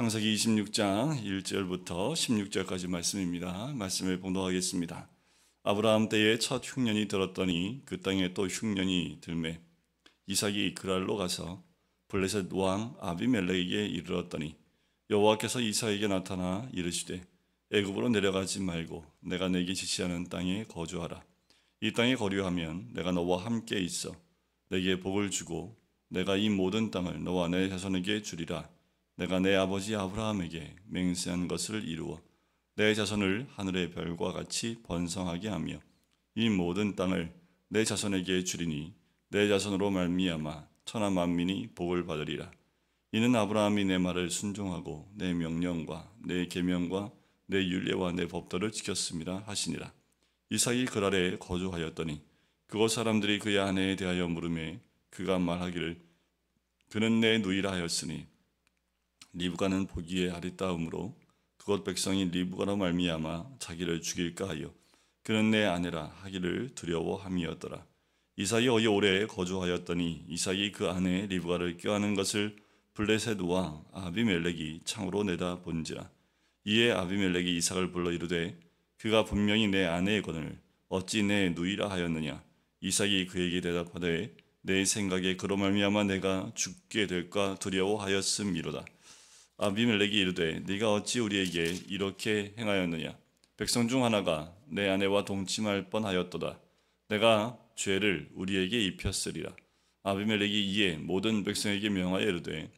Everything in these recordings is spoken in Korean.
창세기 26장 1절부터 16절까지 말씀입니다. 말씀을 봉독하겠습니다. 아브라함 때에 첫 흉년이 들었더니 그 땅에 또 흉년이 들매 이삭이 그랄로 가서 블레셋 왕 아비멜렉에게 이르렀더니 여호와께서 이삭에게 나타나 이르시되 애굽으로 내려가지 말고 내가 내게 지시하는 땅에 거주하라. 이 땅에 거류하면 내가 너와 함께 있어 내게 복을 주고 내가 이 모든 땅을 너와 내 자손에게 주리라. 내가 내 아버지 아브라함에게 맹세한 것을 이루어 내 자손을 하늘의 별과 같이 번성하게 하며 이 모든 땅을 내 자손에게 주리니 내 자손으로 말미암아 천하 만민이 복을 받으리라. 이는 아브라함이 내 말을 순종하고 내 명령과 내 계명과 내 율례와 내 법도를 지켰습니다 하시니라. 이삭이 그랄에 거주하였더니 그곳 사람들이 그의 아내에 대하여 물으매 그가 말하기를 그는 내 누이라 하였으니 리브가는 보기에 아리따움으로 그곳 백성이 리브가로 말미암아 자기를 죽일까 하여 그는 내 아내라 하기를 두려워함이었더라. 이삭이 거기 오래 거주하였더니 이삭이 그 아내 리브가를 껴안은 것을 블레셋 왕 아비멜렉이 창으로 내다 본지라. 이에 아비멜렉이 이삭을 불러 이르되 그가 분명히 내 아내이거늘 어찌 내 누이라 하였느냐. 이삭이 그에게 대답하되 내 생각에 그로 말미암아 내가 죽게 될까 두려워하였음이로다. 아비멜렉이 이르되 네가 어찌 우리에게 이렇게 행하였느냐. 백성 중 하나가 내 아내와 동침할 뻔하였도다. 내가 죄를 우리에게 입혔으리라. 아비멜렉이 이에 모든 백성에게 명하여 이르되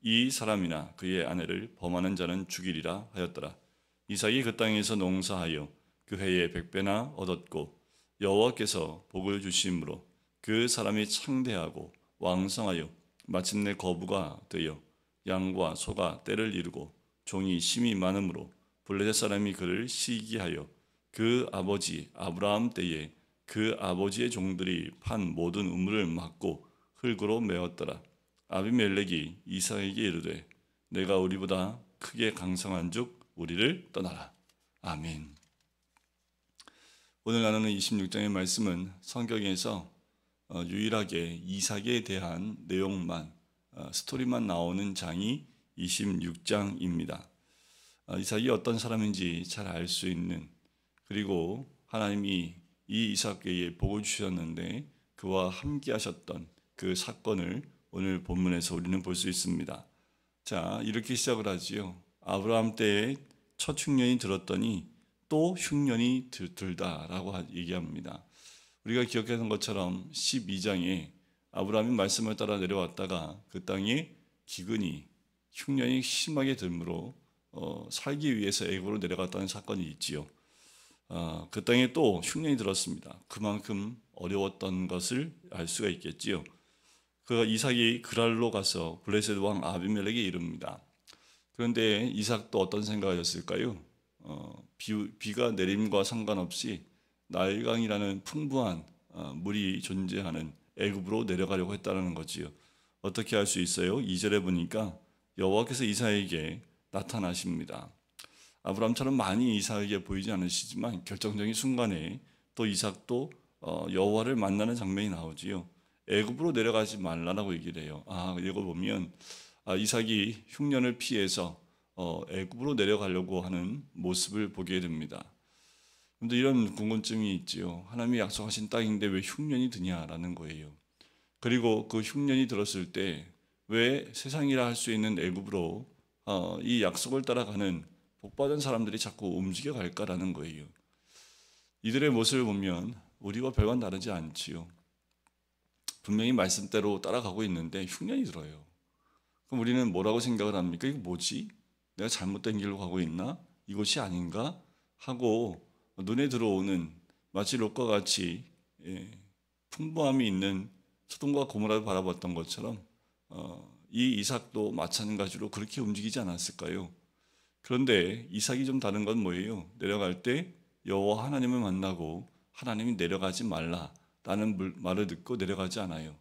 이 사람이나 그의 아내를 범하는 자는 죽이리라 하였더라. 이삭이 그 땅에서 농사하여 그 해에 100배나 얻었고 여호와께서 복을 주심으로 그 사람이 창대하고 왕성하여 마침내 거부가 되어 양과 소가 떼를 이루고 종이 심이 많으므로 블레셋 사람이 그를 시기하여 그 아버지 아브라함 때에 그 아버지의 종들이 판 모든 우물을 막고 흙으로 메웠더라. 아비멜렉이 이삭에게 이르되 내가 우리보다 크게 강성한즉 우리를 떠나라. 아멘. 오늘 나누는 26장의 말씀은 성경에서 유일하게 이삭에 대한 내용만 스토리만 나오는 장이 26장입니다. 이삭이 어떤 사람인지 잘 알 수 있는, 그리고 하나님이 이 이삭에게 복을 주셨는데 그와 함께 하셨던 그 사건을 오늘 본문에서 우리는 볼 수 있습니다. 자, 이렇게 시작을 하지요. 아브라함 때에 첫 흉년이 들었더니 또 흉년이 들다라고 얘기합니다. 우리가 기억하는 것처럼 12장에 아브라함이 말씀을 따라 내려왔다가 그 땅에 기근이 흉년이 심하게 들므로 살기 위해서 애굽으로 내려갔다는 사건이 있지요. 그 땅에 또 흉년이 들었습니다. 그만큼 어려웠던 것을 알 수가 있겠지요. 그 이삭이 그랄로 가서 블레셋 왕 아비멜렉에 이릅니다. 그런데 이삭도 어떤 생각이었을까요? 비가 내림과 상관없이 나일강이라는 풍부한 물이 존재하는 애굽으로 내려가려고 했다는 거지요. 어떻게 할 수 있어요? 2절에 보니까 여호와께서 이삭에게 나타나십니다. 아브라함처럼 많이 이삭에게 보이지 않으시지만 결정적인 순간에 또 이삭도 여호와를 만나는 장면이 나오지요. 애굽으로 내려가지 말라라고 얘기를 해요. 이거 보면 이삭이 흉년을 피해서 애굽으로 내려가려고 하는 모습을 보게 됩니다. 그런데 이런 궁금증이 있지요. 하나님이 약속하신 땅인데 왜 흉년이 드냐라는 거예요. 그리고 그 흉년이 들었을 때 왜 세상이라 할 수 있는 애굽으로 이 약속을 따라가는 복받은 사람들이 자꾸 움직여 갈까라는 거예요. 이들의 모습을 보면 우리와 별반 다르지 않지요. 분명히 말씀대로 따라가고 있는데 흉년이 들어요. 그럼 우리는 뭐라고 생각을 합니까? 이거 뭐지? 내가 잘못된 길로 가고 있나? 이것이 아닌가? 하고 눈에 들어오는 마치 롯과 같이 풍부함이 있는 소돔과 고모라를 바라봤던 것처럼 이 이삭도 마찬가지로 그렇게 움직이지 않았을까요? 그런데 이삭이 좀 다른 건 뭐예요? 내려갈 때 여호와 하나님을 만나고 하나님이 내려가지 말라라는 말을 듣고 내려가지 않아요.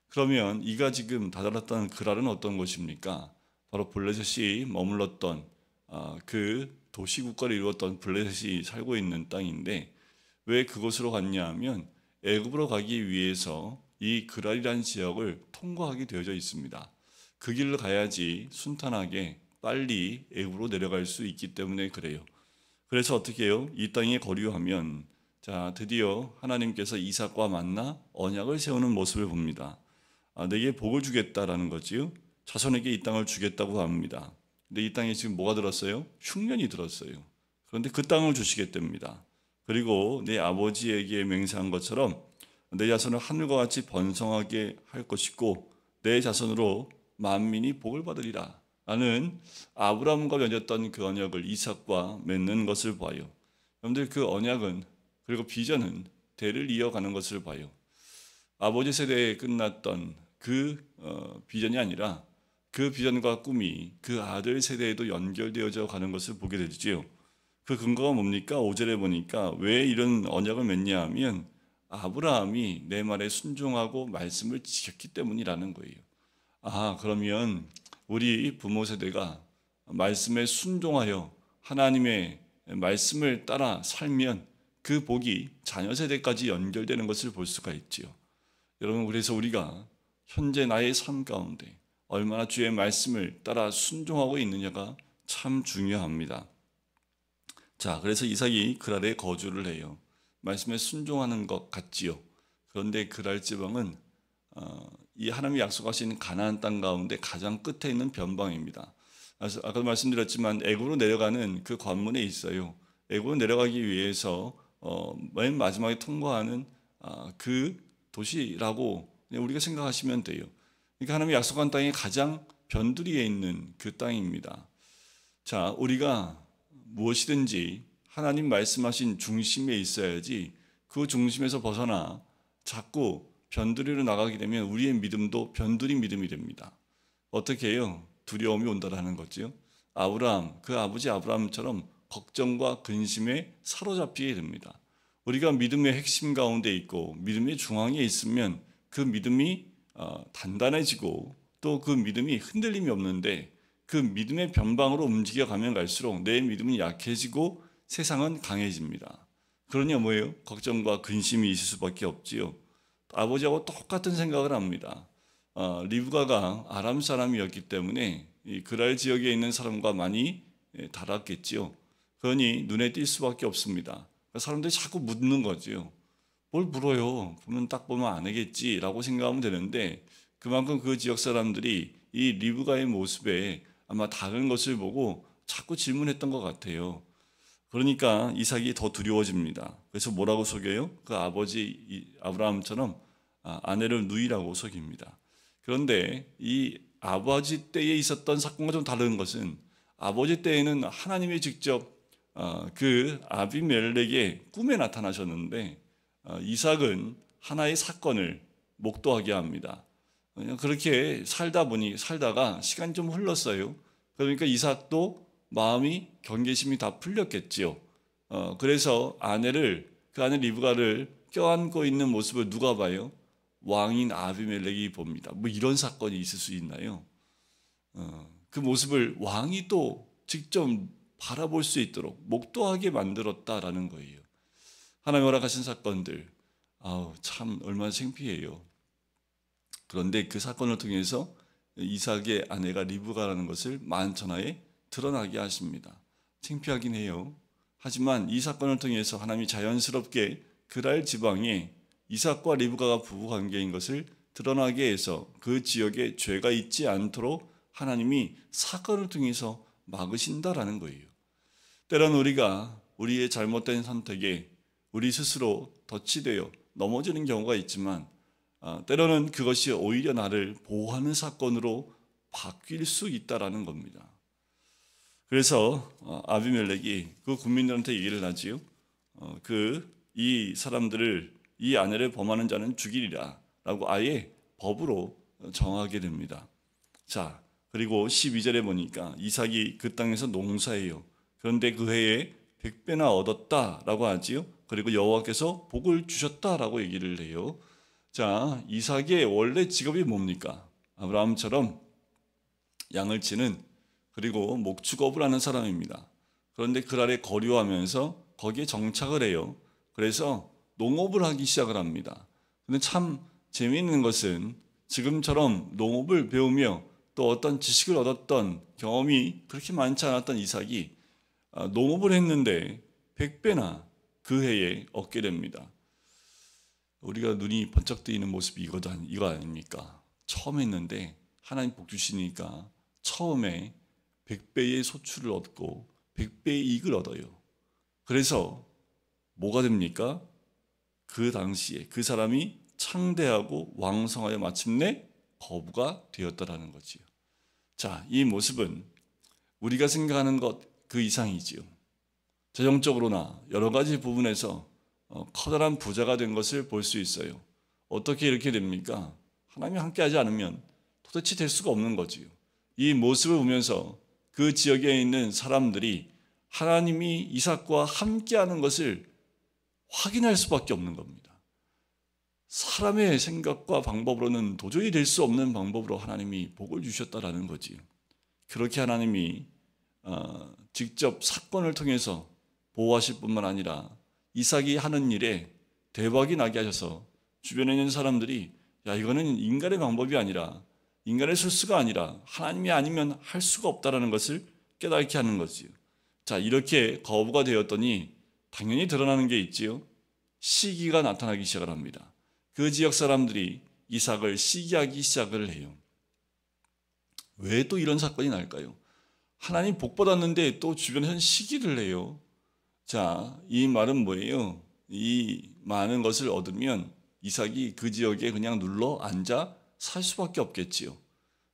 그러면 이가 지금 다다랐던 그랄은 어떤 곳입니까? 바로 블레셋이 머물렀던 그 도시국가를 이루었던 블레셋이 살고 있는 땅인데 왜 그곳으로 갔냐 하면 애굽으로 가기 위해서 이 그랄이라는 지역을 통과하게 되어져 있습니다. 그 길로 가야지 순탄하게 빨리 애굽으로 내려갈 수 있기 때문에 그래요. 그래서 어떻게 해요? 이 땅에 거류하면 자, 드디어 하나님께서 이삭과 만나 언약을 세우는 모습을 봅니다. 내게 복을 주겠다라는 거지요. 자손에게 이 땅을 주겠다고 합니다. 근데 이 땅에 지금 뭐가 들었어요? 흉년이 들었어요. 그런데 그 땅을 주시겠답니다. 그리고 내 아버지에게 맹세한 것처럼 내 자손을 하늘과 같이 번성하게 할 것이고 내 자손으로 만민이 복을 받으리라 라는 아브라함과 맺었던 그 언약을 이삭과 맺는 것을 봐요. 여러분들 그 언약은 그리고 비전은 대를 이어가는 것을 봐요. 아버지 세대에 끝났던 그 비전이 아니라 그 비전과 꿈이 그 아들 세대에도 연결되어져 가는 것을 보게 되지요. 그 근거가 뭡니까? 5절에 보니까 왜 이런 언약을 맺냐 하면 아브라함이 내 말에 순종하고 말씀을 지켰기 때문이라는 거예요. 그러면 우리 부모 세대가 말씀에 순종하여 하나님의 말씀을 따라 살면 그 복이 자녀 세대까지 연결되는 것을 볼 수가 있지요. 여러분, 그래서 우리가 현재 나의 삶 가운데 얼마나 주의 말씀을 따라 순종하고 있느냐가 참 중요합니다. 자, 그래서 이삭이 그랄에 거주를 해요. 말씀에 순종하는 것 같지요. 그런데 그랄 지방은 이 하나님이 약속하신 가나안 땅 가운데 가장 끝에 있는 변방입니다. 아까도 말씀드렸지만 애굽으로 내려가는 그 관문에 있어요. 애굽으로 내려가기 위해서 맨 마지막에 통과하는 그 도시라고 우리가 생각하시면 돼요. 그러니까 하나님이 약속한 땅이 가장 변두리에 있는 그 땅입니다. 자, 우리가 무엇이든지 하나님 말씀하신 중심에 있어야지 그 중심에서 벗어나 자꾸 변두리로 나가게 되면 우리의 믿음도 변두리 믿음이 됩니다. 어떻게 해요? 두려움이 온다라는 거죠. 아브라함, 그 아버지 아브라함처럼 걱정과 근심에 사로잡히게 됩니다. 우리가 믿음의 핵심 가운데 있고 믿음의 중앙에 있으면 그 믿음이 단단해지고 또 그 믿음이 흔들림이 없는데 그 믿음의 변방으로 움직여가면 갈수록 내 믿음이 약해지고 세상은 강해집니다. 그러니 뭐예요? 걱정과 근심이 있을 수밖에 없지요. 아버지하고 똑같은 생각을 합니다. 리브가가 아람 사람이었기 때문에 이 그랄 지역에 있는 사람과 많이 달았겠지요. 그러니 눈에 띌 수밖에 없습니다. 사람들이 자꾸 묻는 거지요. 뭘 물어요? 보면 딱 보면 안 하겠지라고 생각하면 되는데 그만큼 그 지역 사람들이 이 리브가의 모습에 아마 다른 것을 보고 자꾸 질문했던 것 같아요. 그러니까 이삭이 더 두려워집니다. 그래서 뭐라고 속여요? 그 아버지 아브라함처럼 아내를 누이라고 속입니다. 그런데 이 아버지 때에 있었던 사건과 좀 다른 것은 아버지 때에는 하나님이 직접 그 아비멜렉의 꿈에 나타나셨는데 이삭은 하나의 사건을 목도하게 합니다. 그렇게 살다가 시간이 좀 흘렀어요. 그러니까 이삭도 마음이 경계심이 다 풀렸겠지요. 그래서 그 아내 리브가를 껴안고 있는 모습을 누가 봐요? 왕인 아비멜렉이 봅니다. 뭐 이런 사건이 있을 수 있나요? 그 모습을 왕이 또 직접 바라볼 수 있도록 목도하게 만들었다라는 거예요. 하나님 허락하신 사건들, 참 얼마나 창피해요. 그런데 그 사건을 통해서 이삭의 아내가 리브가라는 것을 만천하에 드러나게 하십니다. 창피하긴 해요. 하지만 이 사건을 통해서 하나님이 자연스럽게 그랄 지방에 이삭과 리브가가 부부 관계인 것을 드러나게 해서 그 지역에 죄가 있지 않도록 하나님이 사건을 통해서 막으신다라는 거예요. 때론 우리가 우리의 잘못된 선택에 우리 스스로 덫이 넘어지는 경우가 있지만 때로는 그것이 오히려 나를 보호하는 사건으로 바뀔 수 있다라는 겁니다. 그래서 아비멜렉이 그 국민들한테 얘기를 하지요. 이 사람들을 이 아내를 범하는 자는 죽이리라 라고 아예 법으로 정하게 됩니다. 자, 그리고 12절에 보니까 이삭이 그 땅에서 농사해요. 그런데 그 해에 100배나 얻었다라고 하지요. 그리고 여호와께서 복을 주셨다라고 얘기를 해요. 자, 이삭의 원래 직업이 뭡니까? 아브라함처럼 양을 치는 그리고 목축업을 하는 사람입니다. 그런데 그날에 거류하면서 거기에 정착을 해요. 그래서 농업을 하기 시작을 합니다. 근데 참 재미있는 것은 지금처럼 농업을 배우며 또 어떤 지식을 얻었던 경험이 그렇게 많지 않았던 이삭이 농업을 했는데 100배나 그 해에 얻게 됩니다. 우리가 눈이 번쩍 뜨이는 모습이 이거 아닙니까? 처음 했는데 하나님 복 주시니까 처음에 100배의 소출을 얻고 100배의 이익을 얻어요. 그래서 뭐가 됩니까? 그 당시에 그 사람이 창대하고 왕성하여 마침내 거부가 되었다라는 거지요. 자, 이 모습은 우리가 생각하는 것 그 이상이지요. 재정적으로나 여러 가지 부분에서 커다란 부자가 된 것을 볼 수 있어요. 어떻게 이렇게 됩니까? 하나님이 함께하지 않으면 도대체 될 수가 없는 거지요. 이 모습을 보면서 그 지역에 있는 사람들이 하나님이 이삭과 함께하는 것을 확인할 수밖에 없는 겁니다. 사람의 생각과 방법으로는 도저히 될 수 없는 방법으로 하나님이 복을 주셨다라는 거지요. 그렇게 하나님이 직접 사건을 통해서 보호하실 뿐만 아니라 이삭이 하는 일에 대박이 나게 하셔서 주변에 있는 사람들이 야, 이거는 인간의 방법이 아니라 인간의 술수가 아니라 하나님이 아니면 할 수가 없다라는 것을 깨닫게 하는 거지요. 자, 이렇게 거부가 되었더니 당연히 드러나는 게 있지요. 시기가 나타나기 시작을 합니다. 그 지역 사람들이 이삭을 시기하기 시작을 해요. 왜 또 이런 사건이 날까요? 하나님 복 받았는데 또 주변에서는 시기를 해요. 자, 이 말은 뭐예요? 이 많은 것을 얻으면 이삭이 그 지역에 그냥 눌러 앉아 살 수밖에 없겠지요.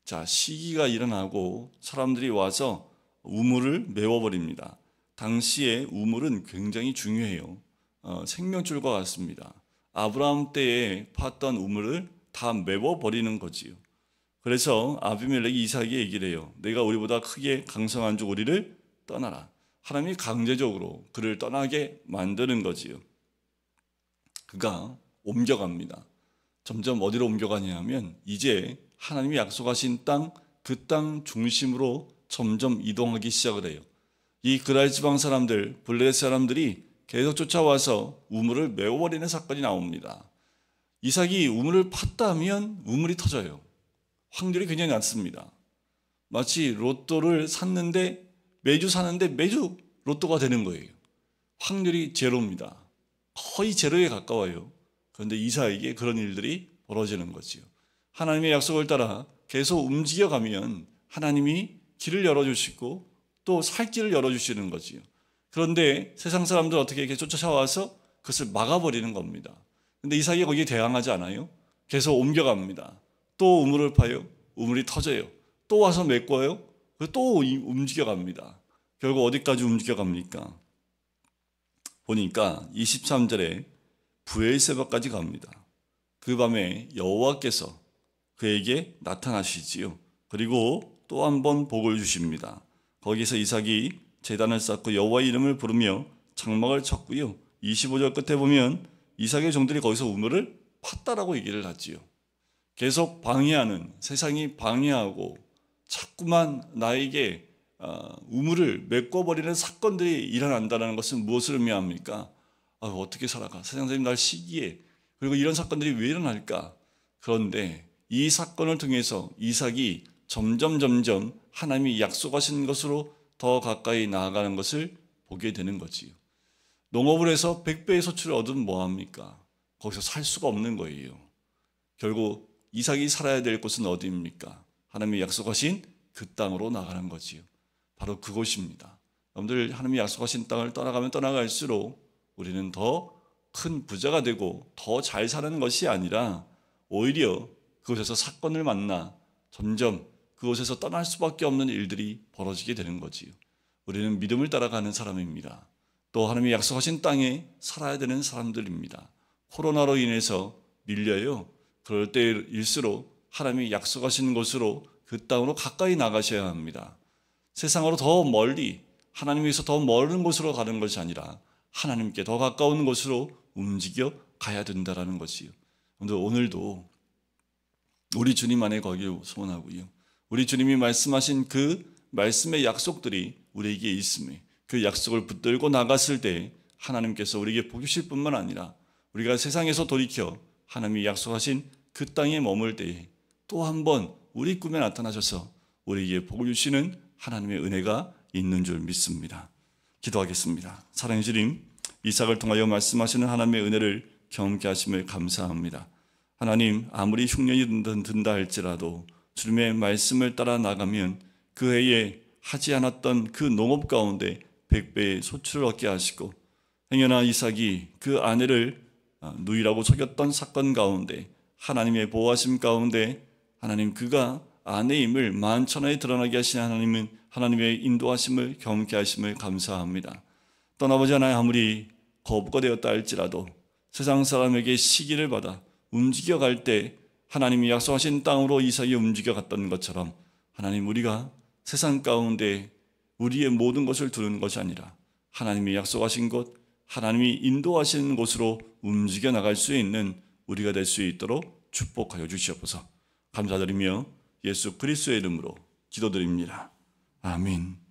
자, 시기가 일어나고 사람들이 와서 우물을 메워버립니다. 당시에 우물은 굉장히 중요해요. 생명줄과 같습니다. 아브라함 때에 팠던 우물을 다 메워버리는 거지요. 그래서 아비멜렉이 이삭에게 얘기를 해요. 내가 우리보다 크게 강성한 족 우리를 떠나라. 하나님이 강제적으로 그를 떠나게 만드는 거지요. 그가 옮겨갑니다. 점점 어디로 옮겨가냐면 이제 하나님이 약속하신 땅, 그 땅 중심으로 점점 이동하기 시작을 해요. 이 그랄 지방 사람들, 블레셋 사람들이 계속 쫓아와서 우물을 메워버리는 사건이 나옵니다. 이삭이 우물을 팠다면 우물이 터져요. 확률이 굉장히 낮습니다. 마치 로또를 샀는데 매주 사는데 매주 로또가 되는 거예요. 확률이 제로입니다. 거의 제로에 가까워요. 그런데 이삭에게 그런 일들이 벌어지는 거지요. 하나님의 약속을 따라 계속 움직여가면 하나님이 길을 열어주시고 또 살 길을 열어주시는 거지요. 그런데 세상 사람들 어떻게 이렇게 쫓아와서 그것을 막아버리는 겁니다. 그런데 이삭이 거기에 대항하지 않아요. 계속 옮겨갑니다. 또 우물을 파요. 우물이 터져요. 또 와서 메꿔요. 또 움직여갑니다. 결국 어디까지 움직여갑니까? 보니까 23절에 브엘세바까지 갑니다. 그 밤에 여호와께서 그에게 나타나시지요. 그리고 또 한 번 복을 주십니다. 거기서 이삭이 제단을 쌓고 여호와의 이름을 부르며 장막을 쳤고요. 25절 끝에 보면 이삭의 종들이 거기서 우물을 팠다라고 얘기를 하지요. 계속 방해하는, 세상이 방해하고 자꾸만 나에게 우물을 메꿔버리는 사건들이 일어난다는 것은 무엇을 의미합니까? 어떻게 살아가? 세상 사람이 날 시기해. 그리고 이런 사건들이 왜 일어날까? 그런데 이 사건을 통해서 이삭이 점점 하나님이 약속하신 것으로 더 가까이 나아가는 것을 보게 되는 거지요. 농업을 해서 100배의 소출을 얻으면 뭐합니까? 거기서 살 수가 없는 거예요. 결국 이삭이 살아야 될 곳은 어디입니까? 하나님이 약속하신 그 땅으로 나가는 거지요. 바로 그곳입니다. 여러분들 하나님이 약속하신 땅을 떠나가면 떠나갈수록 우리는 더 큰 부자가 되고 더 잘 사는 것이 아니라 오히려 그곳에서 사건을 만나 점점 그곳에서 떠날 수밖에 없는 일들이 벌어지게 되는 거지요. 우리는 믿음을 따라가는 사람입니다. 또 하나님이 약속하신 땅에 살아야 되는 사람들입니다. 코로나로 인해서 밀려요. 그럴 때일수록 하나님이 약속하신 곳으로 그 땅으로 가까이 나가셔야 합니다. 세상으로 더 멀리 하나님에서 더 멀은 곳으로 가는 것이 아니라 하나님께 더 가까운 곳으로 움직여 가야 된다는 것이요. 오늘도 우리 주님 안에 거기를 소원하고요. 우리 주님이 말씀하신 그 말씀의 약속들이 우리에게 있음에 그 약속을 붙들고 나갔을 때 하나님께서 우리에게 복 주실 뿐만 아니라 우리가 세상에서 돌이켜 하나님이 약속하신 그 땅에 머물 때에 또 한 번 우리 꿈에 나타나셔서 우리에게 복을 주시는 하나님의 은혜가 있는 줄 믿습니다. 기도하겠습니다. 사랑의 주님, 이삭을 통하여 말씀하시는 하나님의 은혜를 경험케 하심을 감사합니다. 하나님, 아무리 흉년이 든다 할지라도 주님의 말씀을 따라 나가면 그 해에 하지 않았던 그 농업 가운데 100배의 소출을 얻게 하시고, 행여나 이삭이 그 아내를 누이라고 속였던 사건 가운데 하나님의 보호하심 가운데 하나님 그가 아내임을 만천하에 드러나게 하신 하나님은 하나님의 인도하심을 경험케 하심을 감사합니다. 떠나보지 않아 아무리 거부가 되었다 할지라도 세상 사람에게 시기를 받아 움직여갈 때 하나님이 약속하신 땅으로 이삭이 움직여갔던 것처럼 하나님, 우리가 세상 가운데 우리의 모든 것을 두는 것이 아니라 하나님이 약속하신 곳, 하나님이 인도하시는 곳으로 움직여 나갈 수 있는 우리가 될 수 있도록 축복하여 주시옵소서. 감사드리며 예수 그리스도의 이름으로 기도드립니다. 아멘.